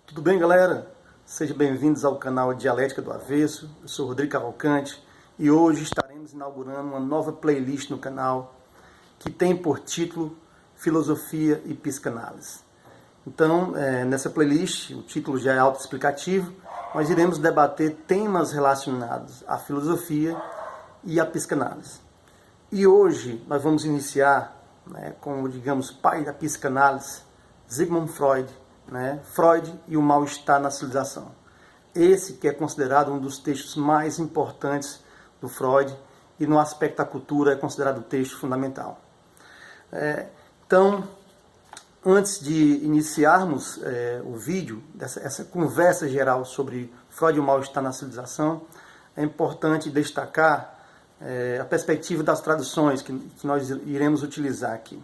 Tudo bem, galera? Sejam bem-vindos ao canal Dialética do Avesso. Eu sou Rodrigo Cavalcante e hoje estaremos inaugurando uma nova playlist no canal que tem por título Filosofia e Psicanálise. Então, nessa playlist, o título já é autoexplicativo, nós iremos debater temas relacionados à filosofia e à psicanálise. E hoje nós vamos iniciar com, digamos, pai da psicanálise, Sigmund Freud, Freud e o mal-estar na civilização. Esse que é considerado um dos textos mais importantes do Freud e no aspecto da cultura é considerado o texto fundamental. Então, antes de iniciarmos o vídeo, essa conversa geral sobre Freud e o mal-estar na civilização, é importante destacar a perspectiva das traduções que nós iremos utilizar aqui.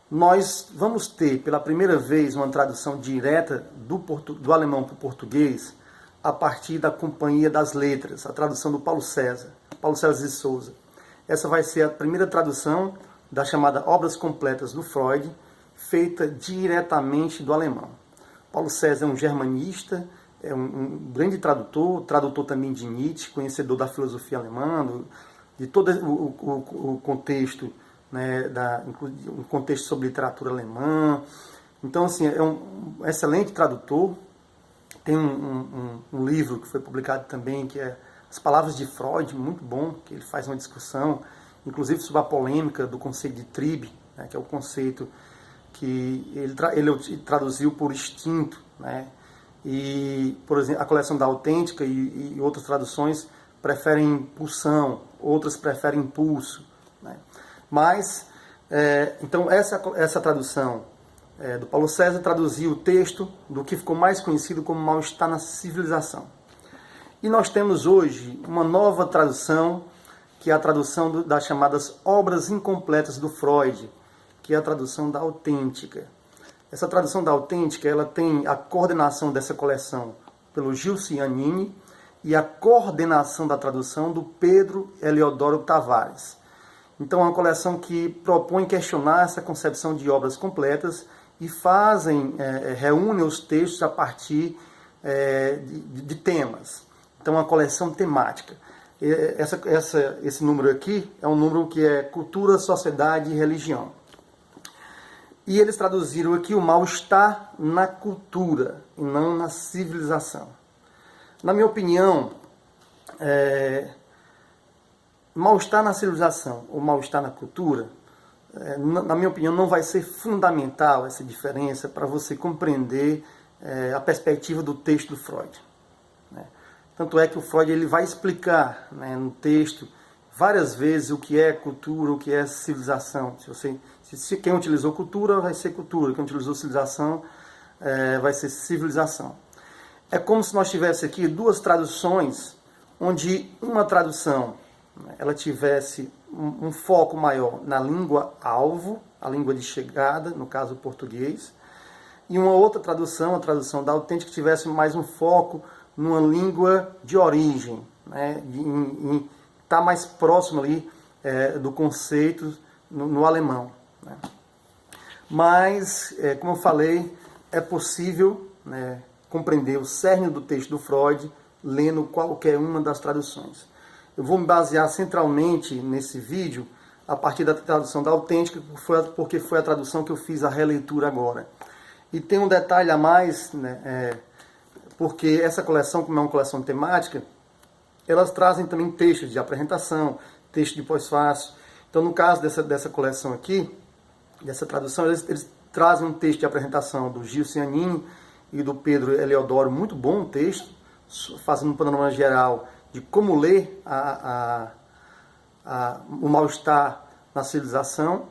Nós vamos ter pela primeira vez uma tradução direta do alemão para o português a partir da Companhia das Letras, a tradução do Paulo César de Souza. Essa vai ser a primeira tradução da chamada Obras Completas do Freud, feita diretamente do alemão. Paulo César é um germanista, é um grande tradutor também de Nietzsche, conhecedor da filosofia alemã, de todo o contexto, um contexto sobre literatura alemã. Então, assim, é um excelente tradutor. Tem um livro que foi publicado também, que é As Palavras de Freud, muito bom, que ele faz uma discussão, inclusive sobre a polêmica do conceito de tribe, que é o conceito que ele traduziu por instinto, E, por exemplo, a coleção da Autêntica e outras traduções preferem pulsão, outras preferem impulso, Mas, então, essa tradução do Paulo César traduziu o texto do que ficou mais conhecido como Mal-estar na Civilização. E nós temos hoje uma nova tradução, que é a tradução das chamadas Obras Incompletas do Freud, que é a tradução da Autêntica. Essa tradução da Autêntica, ela tem a coordenação dessa coleção pelo Gil Ciannini e a coordenação da tradução do Pedro Eliodoro Tavares. Então é uma coleção que propõe questionar essa concepção de obras completas e reúne os textos a partir de temas. Então é uma coleção temática. Esse número aqui é um número que é Cultura, Sociedade e Religião. E eles traduziram aqui o mal-estar na cultura e não na civilização. Na minha opinião, mal-estar na civilização ou mal-estar na cultura, na minha opinião, não vai ser fundamental essa diferença para você compreender a perspectiva do texto do Freud. Tanto é que o Freud ele vai explicar no texto várias vezes o que é cultura, o que é civilização. Se quem utilizou cultura vai ser cultura, quem utilizou civilização vai ser civilização. É como se nós tivéssemos aqui duas traduções, onde uma tradução ela tivesse um foco maior na língua-alvo, a língua de chegada, no caso o português, e uma outra tradução, a tradução da Autêntica, que tivesse mais um foco numa língua de origem, está mais próximo ali do conceito no alemão. Mas, como eu falei, é possível compreender o cerne do texto do Freud lendo qualquer uma das traduções. Eu vou me basear centralmente nesse vídeo a partir da tradução da Autêntica, porque foi a tradução que eu fiz a releitura agora. E tem um detalhe a mais, porque essa coleção, como é uma coleção temática, elas trazem também textos de apresentação, textos de pós-fácil. Então, no caso dessa coleção aqui, dessa tradução, eles trazem um texto de apresentação do Gil Ciannini e do Pedro Eliodoro, muito bom o texto, fazendo um panorama geral de como ler o mal-estar na civilização,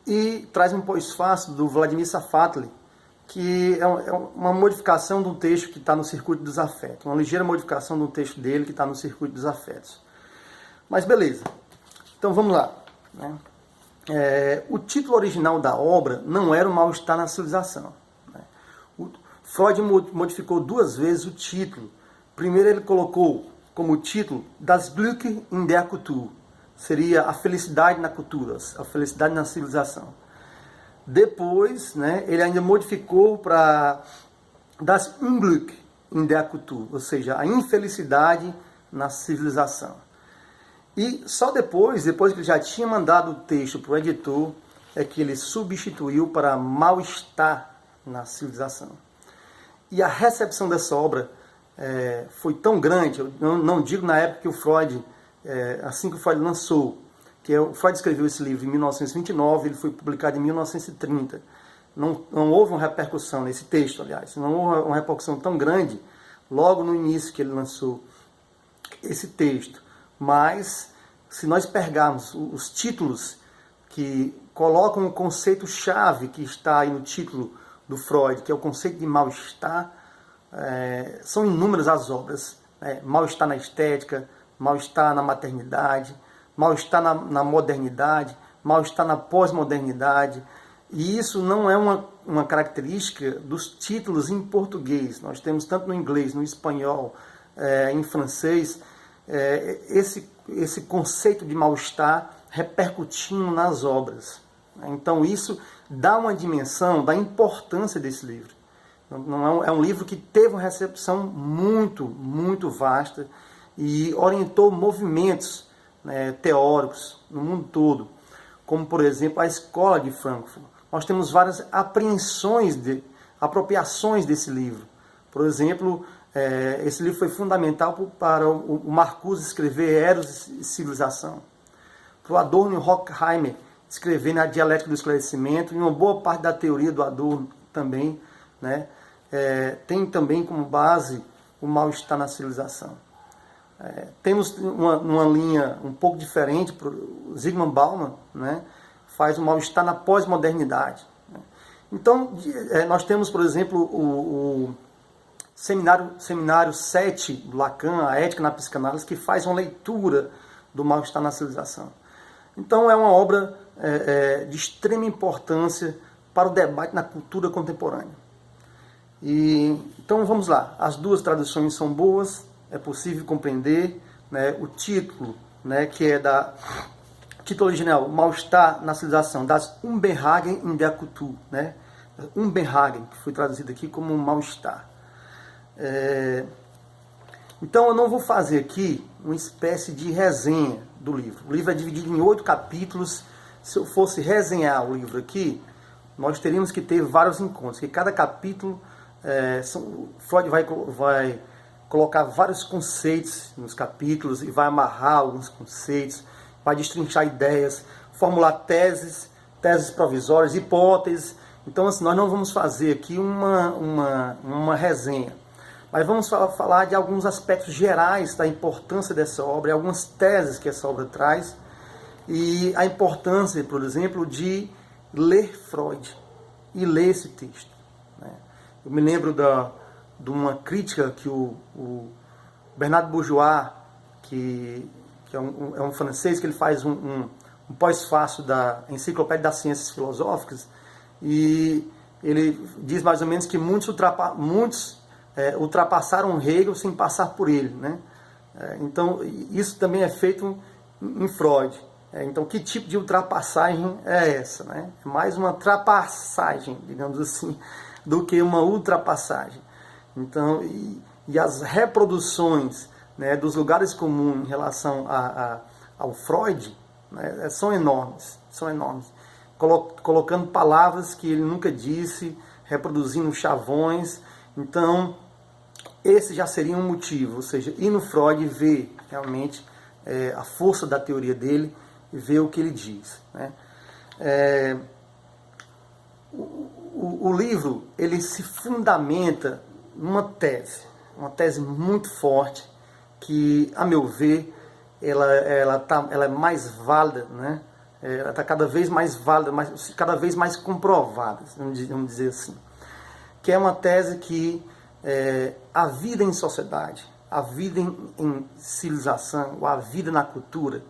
e traz um pós-fácil do Vladimir Safatli, que é uma modificação do texto que está no Circuito dos Afetos, uma ligeira modificação do texto dele que está no Circuito dos Afetos. Mas beleza, então vamos lá. O título original da obra não era o mal-estar na civilização. O Freud modificou duas vezes o título. Primeiro ele colocou como título Das Glück in der Kultur, seria a felicidade na cultura, a felicidade na civilização. Depois, ele ainda modificou para das Unglück in der Kultur, ou seja, a infelicidade na civilização. E só depois que ele já tinha mandado o texto para o editor, é que ele substituiu para mal-estar na civilização. E a recepção dessa obra foi tão grande, eu não digo na época que o Freud, assim que o Freud lançou, que o Freud escreveu esse livro em 1929, ele foi publicado em 1930. Não houve uma repercussão nesse texto, aliás, não houve uma repercussão tão grande logo no início que ele lançou esse texto. Mas, se nós pegarmos os títulos que colocam o conceito-chave que está aí no título do Freud, que é o conceito de mal-estar, são inúmeras as obras. Mal-estar na estética, mal-estar na maternidade, mal-estar na modernidade, mal-estar na pós-modernidade. E isso não é uma característica dos títulos em português. Nós temos tanto no inglês, no espanhol, em francês, esse conceito de mal-estar repercutindo nas obras. Então isso dá uma dimensão da importância desse livro. É um livro que teve uma recepção muito, muito vasta e orientou movimentos teóricos no mundo todo, como por exemplo a Escola de Frankfurt. Nós temos várias apropriações desse livro. Por exemplo, esse livro foi fundamental para o Marcuse escrever Eros e Civilização, para o Adorno e Horkheimer escrever na Dialética do Esclarecimento, e uma boa parte da teoria do Adorno também, tem também como base o mal-estar na civilização. Temos uma linha um pouco diferente, para o Zygmunt Bauman, faz o mal-estar na pós-modernidade. Então, nós temos, por exemplo, o seminário 7 do Lacan, a Ética na Psicanálise, que faz uma leitura do mal-estar na civilização. Então, é uma obra de extrema importância para o debate na cultura contemporânea. Então, vamos lá. As duas traduções são boas, é possível compreender, o título, que é título original, Mal-estar na civilização, das Unbehagen in der Kultur, Unbehagen, que foi traduzido aqui como mal-estar. Então eu não vou fazer aqui uma espécie de resenha do livro. O livro é dividido em 8 capítulos. Se eu fosse resenhar o livro aqui, nós teríamos que ter vários encontros, que cada capítulo, Freud vai colocar vários conceitos nos capítulos e vai amarrar alguns conceitos, vai destrinchar ideias, formular teses provisórias, hipóteses. Então, assim, nós não vamos fazer aqui uma resenha, mas vamos falar de alguns aspectos gerais da importância dessa obra, algumas teses que essa obra traz, e a importância, por exemplo, de ler Freud e ler esse texto. Eu me lembro de uma crítica que o Bernard Bourgeois, que é um francês, que ele faz um pós-fácio da Enciclopédia das Ciências Filosóficas, e ele diz mais ou menos que muitos ultrapassaram Hegel sem passar por ele. Então, isso também é feito em Freud. Então, que tipo de ultrapassagem é essa? É mais uma trapassagem, digamos assim, do que uma ultrapassagem. Então, e as reproduções dos lugares comuns em relação ao Freud são enormes, colocando palavras que ele nunca disse, reproduzindo chavões. Então, esse já seria um motivo, ou seja, ir no Freud e ver realmente a força da teoria dele e ver o que ele diz. O livro, ele se fundamenta numa tese muito forte, que, a meu ver, ela é mais válida, ela está cada vez mais válida, cada vez mais comprovada, vamos dizer assim. Que é uma tese que a vida em sociedade, a vida em civilização, ou a vida na cultura,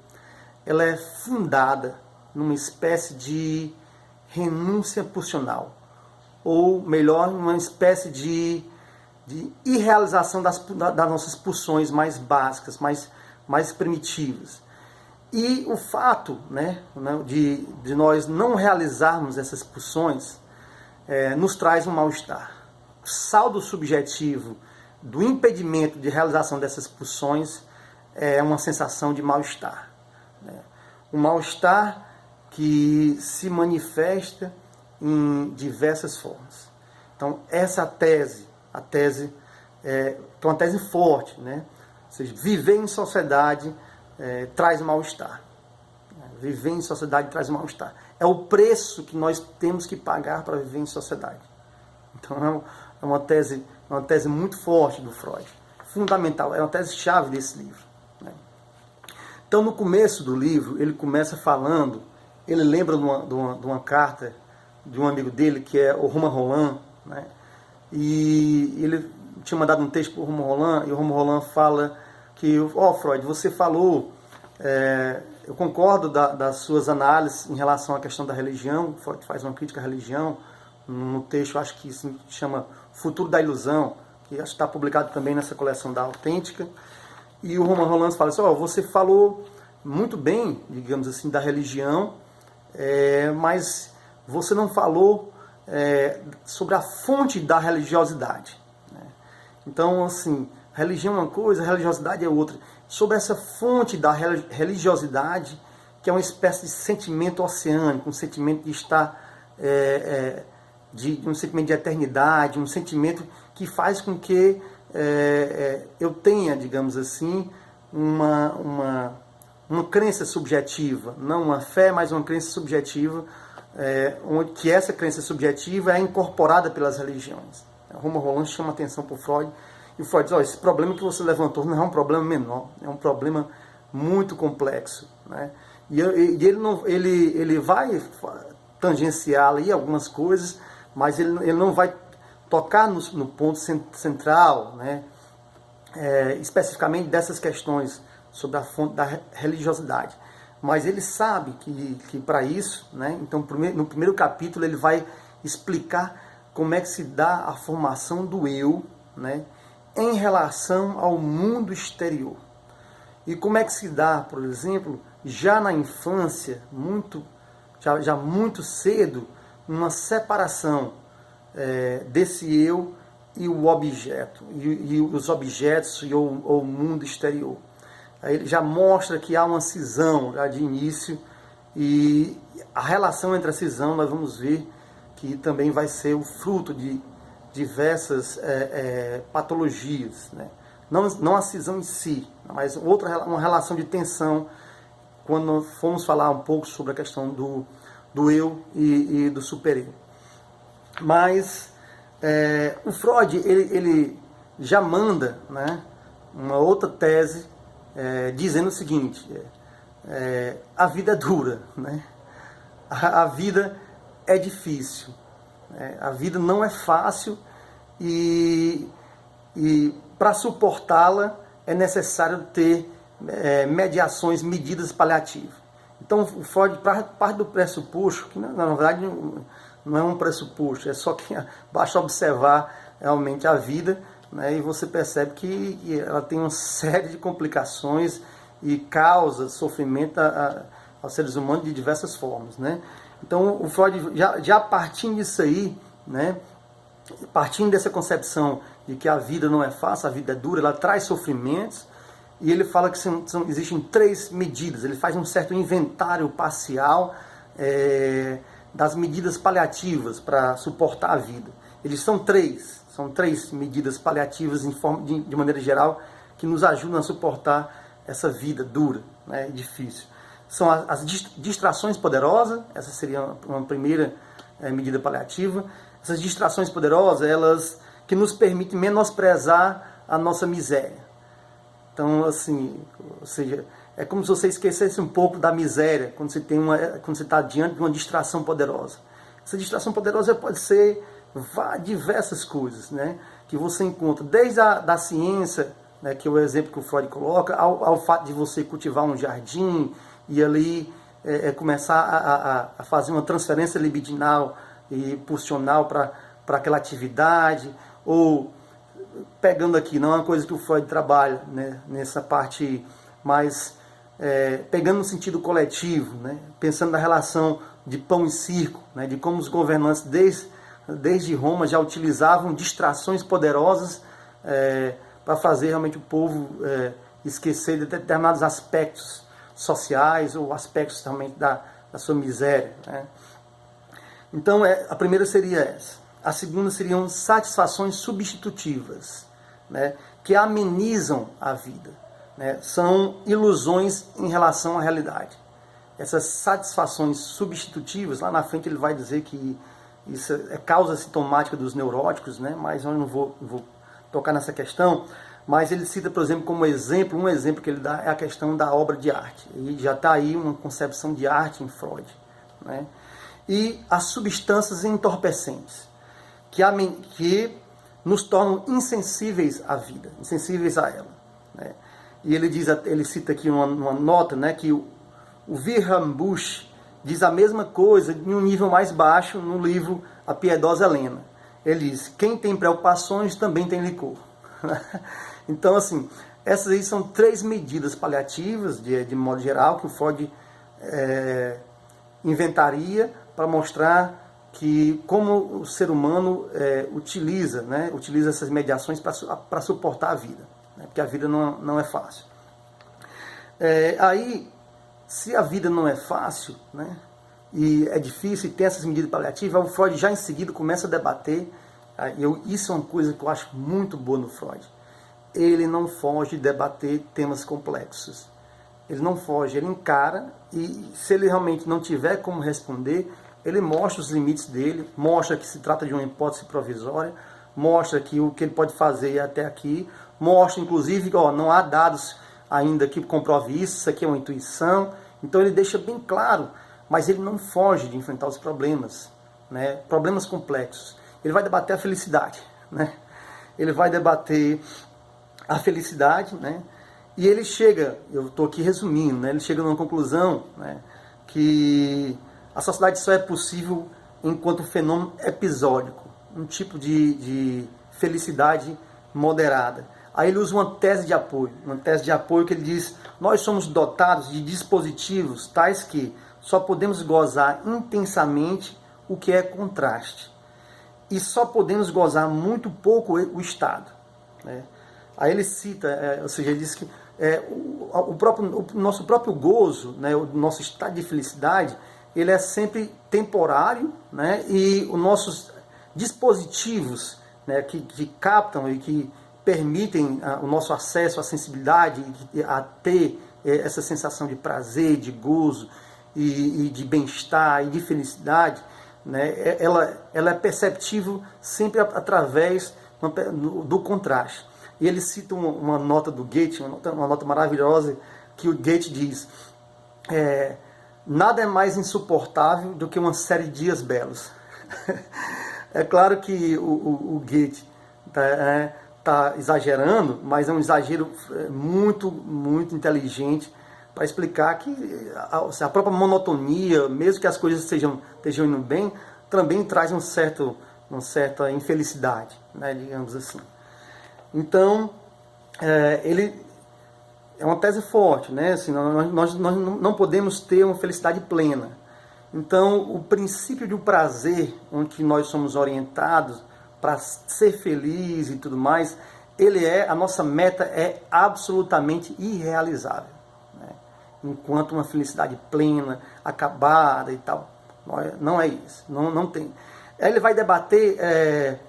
ela é fundada numa espécie de renúncia pulsional, ou melhor, uma espécie de irrealização das nossas pulsões mais básicas, mais primitivas. E o fato de nós não realizarmos essas pulsões nos traz um mal-estar. saldo subjetivo do impedimento de realização dessas pulsões é uma sensação de mal-estar, né? Um mal-estar que se manifesta em diversas formas. Então, essa tese é uma tese forte, né? Ou seja, viver em sociedade traz mal-estar. Viver em sociedade traz mal-estar. É o preço que nós temos que pagar para viver em sociedade. Então, é uma tese muito forte do Freud. Fundamental, é uma tese-chave desse livro, né? Então, no começo do livro, ele começa falando, ele lembra de uma carta de um amigo dele, que é o Romain Rolland, né? E ele tinha mandado um texto para o Romain Rolland, e o Romain Rolland fala que, Freud, você falou, eu concordo das suas análises em relação à questão da religião. Freud faz uma crítica à religião, no texto, acho que se chama Futuro da Ilusão, que acho que está publicado também nessa coleção da Autêntica. E o Romain Rolland fala assim, você falou muito bem, digamos assim, da religião, mas você não falou sobre a fonte da religiosidade, né? Então, assim, religião é uma coisa, religiosidade é outra. Sobre essa fonte da religiosidade, que é uma espécie de sentimento oceânico, um sentimento de estar, um sentimento de eternidade, um sentimento que faz com que eu tenha, digamos assim, uma crença subjetiva, não uma fé, mas uma crença subjetiva, que essa crença subjetiva é incorporada pelas religiões. Romain Rolland chama atenção para o Freud, e o Freud diz, esse problema que você levantou não é um problema menor, é um problema muito complexo, né? E ele vai tangenciar ali algumas coisas, mas ele não vai tocar no ponto central, né? Especificamente dessas questões sobre a fonte da religiosidade. Mas ele sabe que para isso, né? Então no primeiro capítulo ele vai explicar como é que se dá a formação do eu, né, em relação ao mundo exterior. E como é que se dá, por exemplo, já na infância, já muito cedo, uma separação desse eu e o objeto, e os objetos ou o mundo exterior. Aí ele já mostra que há uma cisão já de início, e a relação entre a cisão nós vamos ver que também vai ser o fruto de diversas patologias, né? Não a cisão em si, mas uma relação de tensão, quando nós formos falar um pouco sobre a questão do eu e do super-eu. Mas o Freud ele já manda, né, uma outra tese dizendo o seguinte, a vida é dura, né? A vida é difícil, né? A vida não é fácil, e para suportá-la é necessário ter medidas paliativas. Então o Freud parte do pressuposto, que na verdade não é um pressuposto, é só que basta observar realmente a vida, né, e você percebe que ela tem uma série de complicações e causa sofrimento aos seres humanos de diversas formas, né? Então o Freud, já partindo disso aí, né, partindo dessa concepção de que a vida não é fácil, a vida é dura, ela traz sofrimentos, e ele fala que existem 3 medidas, ele faz um certo inventário parcial das medidas paliativas para suportar a vida. Eles são 3 medidas paliativas de maneira geral, que nos ajudam a suportar essa vida dura, né, difícil. São as distrações poderosas, essa seria uma primeira medida paliativa. Essas distrações poderosas, elas que nos permitem menosprezar a nossa miséria. Então, assim, ou seja, é como se você esquecesse um pouco da miséria quando você está diante de uma distração poderosa. Essa distração poderosa pode ser diversas coisas, né, que você encontra, desde da ciência, né, que é o exemplo que o Freud coloca, ao fato de você cultivar um jardim e ali começar a fazer uma transferência libidinal e pulsional para aquela atividade, ou pegando aqui, não é uma coisa que o Freud trabalha, né, nessa parte mais pegando no sentido coletivo, né, pensando na relação de pão e circo, né, de como os governantes desde desde Roma, já utilizavam distrações poderosas para fazer realmente o povo esquecer de determinados aspectos sociais ou aspectos também da sua miséria, né? Então, a primeira seria essa. A segunda seriam satisfações substitutivas, né, que amenizam a vida, né? São ilusões em relação à realidade. Essas satisfações substitutivas, lá na frente ele vai dizer que isso é causa sintomática dos neuróticos, né? Mas eu não vou tocar nessa questão. Mas ele cita, por exemplo, como exemplo, um exemplo que ele dá é a questão da obra de arte. E já está aí uma concepção de arte em Freud, né? E as substâncias entorpecentes, que nos tornam insensíveis à vida, insensíveis a ela, né? E ele cita aqui uma nota, né, que o Wilhelm Busch diz a mesma coisa em um nível mais baixo no livro A Piedosa Helena. Ele diz: quem tem preocupações também tem licor. Então, assim, essas aí são 3 medidas paliativas, de modo geral, que o Freud inventaria para mostrar que como o ser humano utiliza essas mediações para suportar a vida, né? Porque a vida não é fácil. Aí, se a vida não é fácil, né, e é difícil e tem essas medidas paliativas, o Freud já em seguida começa a debater. Isso é uma coisa que eu acho muito boa no Freud. Ele não foge de debater temas complexos. Ele não foge, ele encara, e se ele realmente não tiver como responder, ele mostra os limites dele, mostra que se trata de uma hipótese provisória, mostra que o que ele pode fazer é até aqui, mostra inclusive que não há dados ainda que comprove isso aqui é uma intuição. Então ele deixa bem claro, mas ele não foge de enfrentar os problemas, né? Problemas complexos. Ele vai debater a felicidade, né? Ele vai debater a felicidade, né? E ele chega, eu estou aqui resumindo, né? Ele chega numa conclusão, né, que a sociedade só é possível enquanto fenômeno episódico, um tipo de felicidade moderada. Aí ele usa uma tese de apoio que ele diz: nós somos dotados de dispositivos tais que só podemos gozar intensamente o que é contraste, e só podemos gozar muito pouco o estado, né? Aí ele cita, ou seja, ele diz que o nosso próprio gozo, né, o nosso estado de felicidade, ele é sempre temporário, né, e os nossos dispositivos, né, que captam e que permitem o nosso acesso à sensibilidade, a ter essa sensação de prazer, de gozo e de bem-estar e de felicidade, né, ela é perceptível sempre através do contraste. E ele cita uma nota do Goethe, uma nota maravilhosa, que o Goethe diz: nada é mais insuportável do que uma série de dias belos. É claro que o Goethe está exagerando, mas é um exagero muito, muito inteligente para explicar que a própria monotonia, mesmo que as coisas estejam indo bem, também traz uma certa infelicidade, né, digamos assim. Então, ele é uma tese forte, né? Assim, nós não podemos ter uma felicidade plena. Então, o princípio do prazer, onde nós somos orientados para ser feliz e tudo mais, a nossa meta é absolutamente irrealizável, né? Enquanto uma felicidade plena, acabada e tal, não é isso, não tem. Aí ele vai debater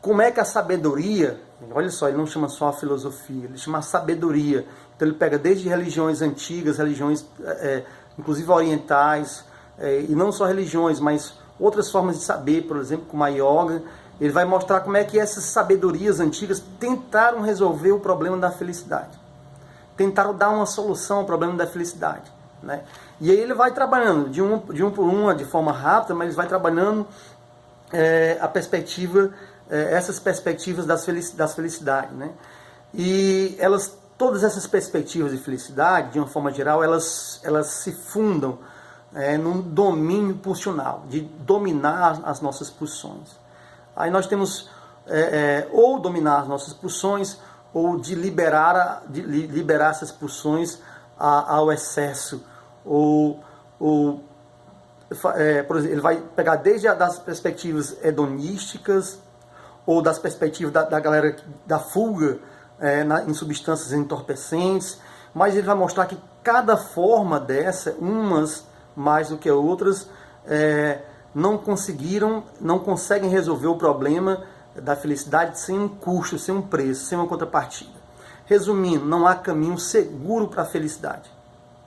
como é que a sabedoria, olha só, ele não chama só a filosofia, ele chama a sabedoria. Então ele pega desde religiões antigas, religiões inclusive orientais, e não só religiões, mas outras formas de saber, por exemplo, como a yoga. Ele vai mostrar como é que essas sabedorias antigas tentaram resolver o problema da felicidade. Tentaram dar uma solução ao problema da felicidade, né? E aí ele vai trabalhando de um por uma, de forma rápida, mas ele vai trabalhando essas perspectivas das felicidades, né? E todas essas perspectivas de felicidade, de uma forma geral, elas se fundam num domínio pulsional, de dominar as nossas pulsões. Aí nós temos ou dominar as nossas pulsões, ou de liberar essas pulsões ao excesso, ou por exemplo, ele vai pegar desde das perspectivas hedonísticas, ou das perspectivas da galera da fuga em substâncias entorpecentes, mas ele vai mostrar que cada forma dessa, umas mais do que outras, não conseguem resolver o problema da felicidade sem um custo, sem um preço, sem uma contrapartida. Resumindo, não há caminho seguro para a felicidade.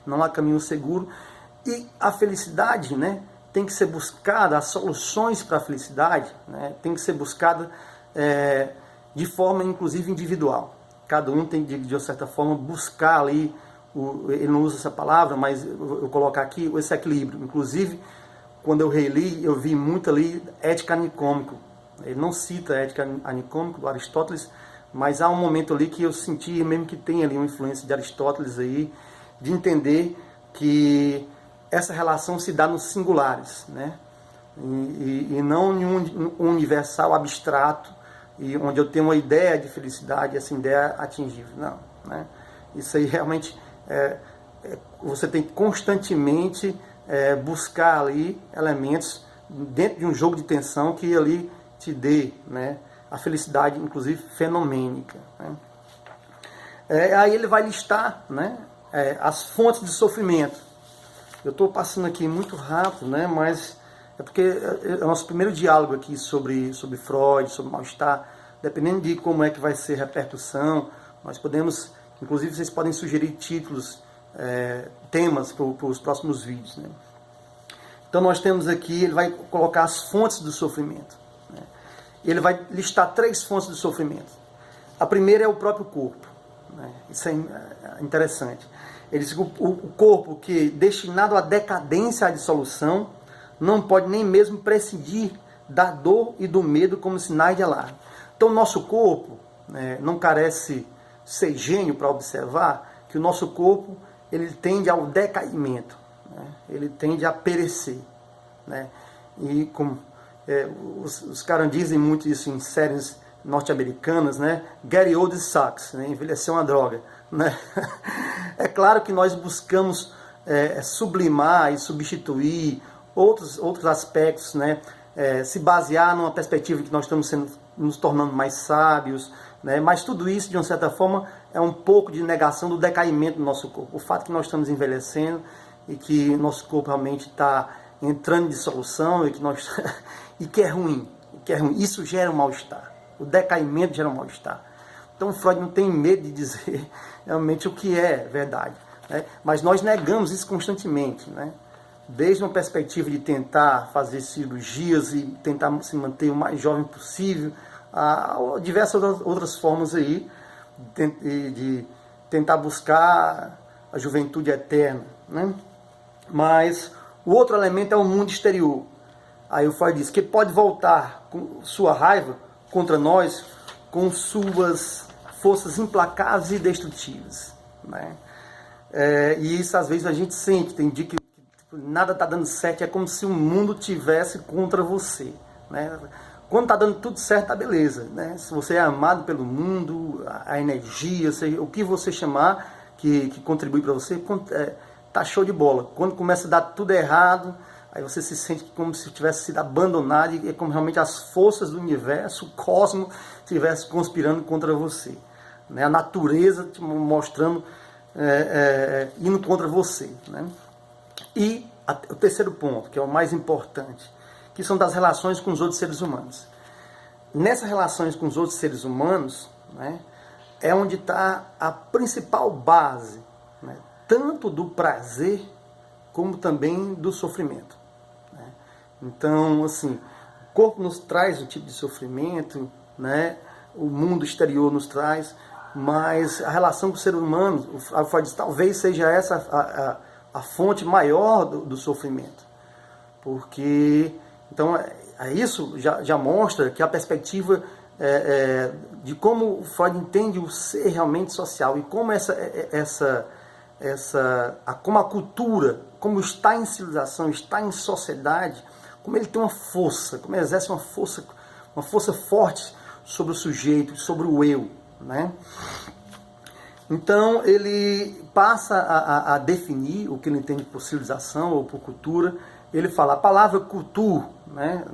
Não há caminho seguro. E a felicidade, né, tem que ser buscada, as soluções para a felicidade, né, tem que ser buscada de forma, inclusive, individual. Cada um tem, de uma certa forma, buscar ali, ele não usa essa palavra, mas eu colocar aqui, esse equilíbrio. Inclusive, quando eu reli, eu vi muito ali Ética Nicômaco. Ele não cita a Ética Nicômaco do Aristóteles, mas há um momento ali que eu senti mesmo que tem ali uma influência de Aristóteles aí, de entender que essa relação se dá nos singulares, né? E não em um universal abstrato, e onde eu tenho uma ideia de felicidade e essa ideia atingível. Não, né? Isso aí realmente você tem que constantemente buscar ali elementos dentro de um jogo de tensão que ali te dê, né, a felicidade, inclusive fenomênica, né? Aí ele vai listar, né, as fontes de sofrimento. Eu estou passando aqui muito rápido, né, mas é porque é o nosso primeiro diálogo aqui sobre Freud, sobre mal-estar. Dependendo de como é que vai ser a repercussão, nós podemos, inclusive vocês podem sugerir títulos, temas para os próximos vídeos, né? Então nós temos aqui, ele vai colocar as fontes do sofrimento, né? Ele vai listar 3 fontes do sofrimento. A primeira é o próprio corpo, né? Isso é interessante. Ele diz que o corpo, que destinado à decadência, à dissolução, não pode nem mesmo prescindir da dor e do medo como sinais de alarme. Então, o nosso corpo, não carece ser gênio para observar que o nosso corpo ele tende ao decaimento, né? Ele tende a perecer, né? E como os caras dizem muito isso em séries norte-americanas, né? Get old sucks, né? Envelhecer é uma droga, né? É claro que nós buscamos sublimar e substituir outros aspectos, né? Se basear numa perspectiva que nós estamos nos tornando mais sábios, né? Mas tudo isso, de uma certa forma, é um pouco de negação do decaimento do nosso corpo. O fato que nós estamos envelhecendo e que nosso corpo realmente está entrando em dissolução e que é ruim, Isso gera um mal-estar. O decaimento gera um mal-estar. Então Freud não tem medo de dizer realmente o que é verdade, né? Mas nós negamos isso constantemente, né? Desde uma perspectiva de tentar fazer cirurgias e tentar se manter o mais jovem possível, a diversas outras formas aí de tentar buscar a juventude eterna, né? Mas o outro elemento é o mundo exterior. Aí o Freud diz que pode voltar com sua raiva contra nós com suas forças implacáveis e destrutivas, né? E isso às vezes a gente sente, tem dia que nada está dando certo, é como se o mundo tivesse contra você, né? Quando está dando tudo certo, tá beleza, né? Se você é amado pelo mundo, a energia, o que você chamar que contribui para você, tá show de bola. Quando começa a dar tudo errado, aí você se sente como se tivesse sido abandonado e é como realmente as forças do universo, o cosmos, estivessem conspirando contra você, né? A natureza te mostrando, indo contra você, né? E o terceiro ponto, que é o mais importante, que são das relações com os outros seres humanos. Nessas relações com os outros seres humanos, né, é onde está a principal base, né, tanto do prazer como também do sofrimento, né? Então, assim, o corpo nos traz um tipo de sofrimento, né, o mundo exterior nos traz, mas a relação com o ser humano, o Freud diz, talvez seja essa a fonte maior do sofrimento. Porque, então, isso já mostra que a perspectiva de como o Freud entende o ser realmente social e como como a cultura, como está em civilização, está em sociedade, como ele tem uma força, como ele exerce uma força forte sobre o sujeito, sobre o eu, né? Então ele passa a definir o que ele entende por civilização ou por cultura ele fala: a palavra cultura, né,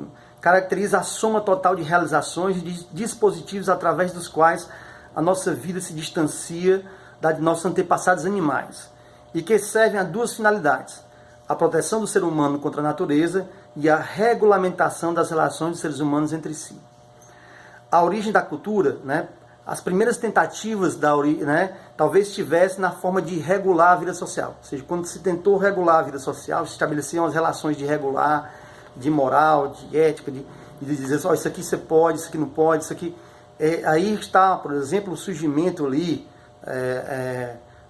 caracteriza a soma total de realizações e de dispositivos através dos quais a nossa vida se distancia da de nossos antepassados animais, e que servem a duas finalidades: a proteção do ser humano contra a natureza e a regulamentação das relações dos seres humanos entre si. A origem da cultura, né, as primeiras tentativas da origem, né, talvez estivesse na forma de regular a vida social. Ou seja, quando se tentou regular a vida social, se estabeleciam as relações de regular, de moral, de ética, de dizer só, isso aqui você pode, isso aqui não pode, isso aqui... aí está, por exemplo, o surgimento ali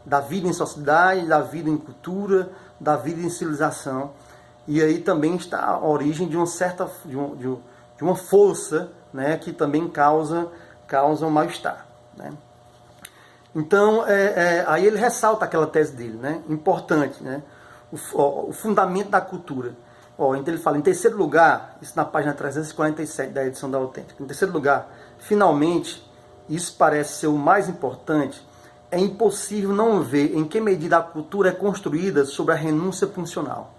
da vida em sociedade, da vida em cultura, da vida em civilização. E aí também está a origem de uma certa... de uma força, né, que também causa um mal-estar, né? Então, aí ele ressalta aquela tese dele, né, importante, né, o fundamento da cultura. Então ele fala, em terceiro lugar, isso na página 347 da edição da Autêntica, em terceiro lugar, finalmente, isso parece ser o mais importante, é impossível não ver em que medida a cultura é construída sobre a renúncia funcional.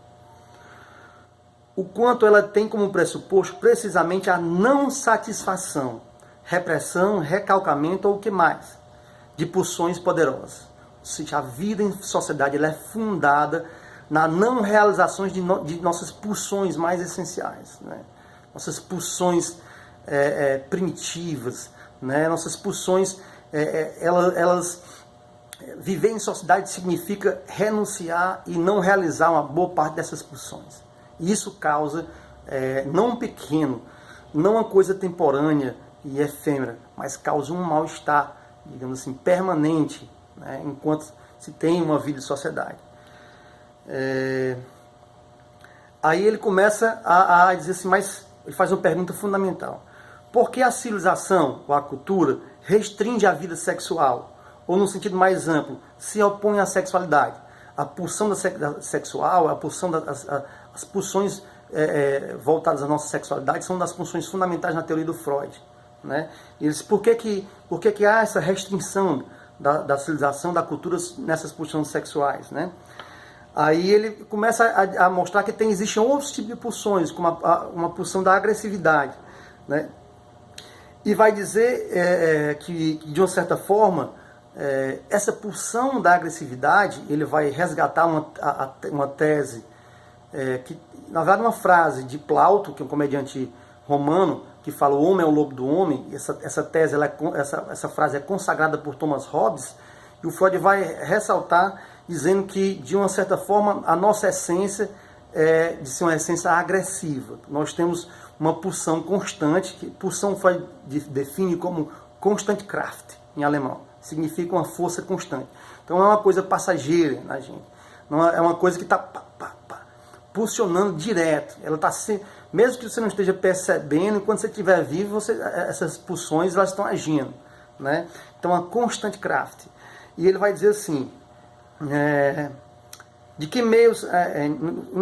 O quanto ela tem como pressuposto precisamente a não satisfação, repressão, recalcamento ou o que mais, de pulsões poderosas. Ou seja, a vida em sociedade ela é fundada na não realização de nossas pulsões mais essenciais, né? Nossas pulsões primitivas, né? Nossas pulsões, elas viver em sociedade significa renunciar e não realizar uma boa parte dessas pulsões. Isso causa, não pequeno, não uma coisa temporânea e efêmera, mas causa um mal-estar, digamos assim, permanente, né, enquanto se tem uma vida de sociedade. Aí ele começa a dizer assim, mas ele faz uma pergunta fundamental. Por que a civilização, ou a cultura, restringe a vida sexual? Ou, no sentido mais amplo, se opõe à sexualidade? A pulsão sexual, a pulsão as pulsões voltadas à nossa sexualidade são das pulsões fundamentais na teoria do Freud, né? Eles, por que há essa restrição da civilização, da cultura nessas pulsões sexuais, né? Aí ele começa a mostrar que existem outros tipos de pulsões, como uma pulsão da agressividade, né? E vai dizer que, de uma certa forma, essa pulsão da agressividade, ele vai resgatar uma tese, que, na verdade, uma frase de Plauto, que é um comediante romano, que fala o homem é o lobo do homem. Essa tese, essa frase é consagrada por Thomas Hobbes, e o Freud vai ressaltar, dizendo que, de uma certa forma, a nossa essência é de ser uma essência agressiva. Nós temos uma pulsão constante, que pulsão Freud define como Constantkraft, em alemão. Significa uma força constante. Então não é uma coisa passageira na gente. Não é uma coisa que está pulsionando direto. Ela está mesmo que você não esteja percebendo, enquanto você estiver vivo, essas pulsões elas estão agindo, né? Então a Constantkraft. E ele vai dizer assim, de que meios,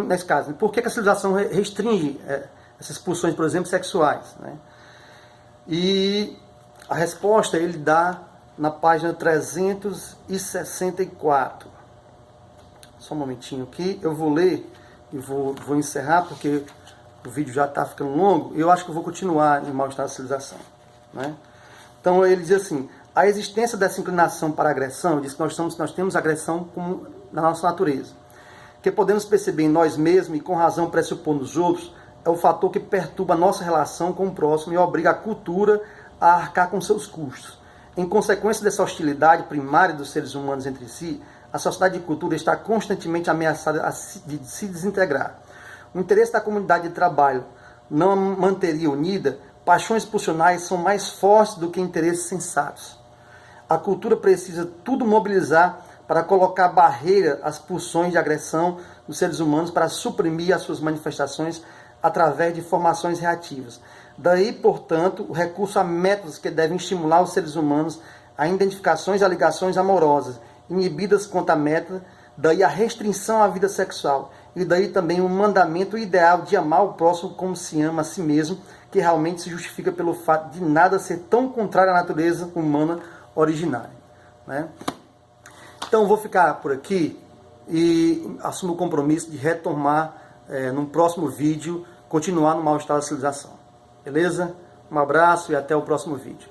nesse caso, por que a civilização restringe essas pulsões, por exemplo, sexuais, né? E a resposta ele dá na página 364. Só um momentinho aqui, eu vou ler e vou encerrar, porque o vídeo já está ficando longo, e eu acho que eu vou continuar em mal-estar da civilização, né? Então ele diz assim, a existência dessa inclinação para a agressão, diz que nós temos agressão como na nossa natureza, que podemos perceber em nós mesmos e com razão pressupor nos outros, é o fator que perturba a nossa relação com o próximo e obriga a cultura a arcar com seus custos. Em consequência dessa hostilidade primária dos seres humanos entre si, a sociedade de cultura está constantemente ameaçada de se desintegrar. O interesse da comunidade de trabalho não a manteria unida, paixões pulsionais são mais fortes do que interesses sensatos. A cultura precisa tudo mobilizar para colocar barreira às pulsões de agressão dos seres humanos, para suprimir as suas manifestações através de formações reativas. Daí, portanto, o recurso a métodos que devem estimular os seres humanos a identificações e a ligações amorosas, inibidas quanto à meta, daí a restrição à vida sexual, e daí também o mandamento ideal de amar o próximo como se ama a si mesmo, que realmente se justifica pelo fato de nada ser tão contrário à natureza humana originária, né? Então, vou ficar por aqui e assumo o compromisso de retomar num próximo vídeo, continuar no mal-estar da civilização. Beleza? Um abraço e até o próximo vídeo.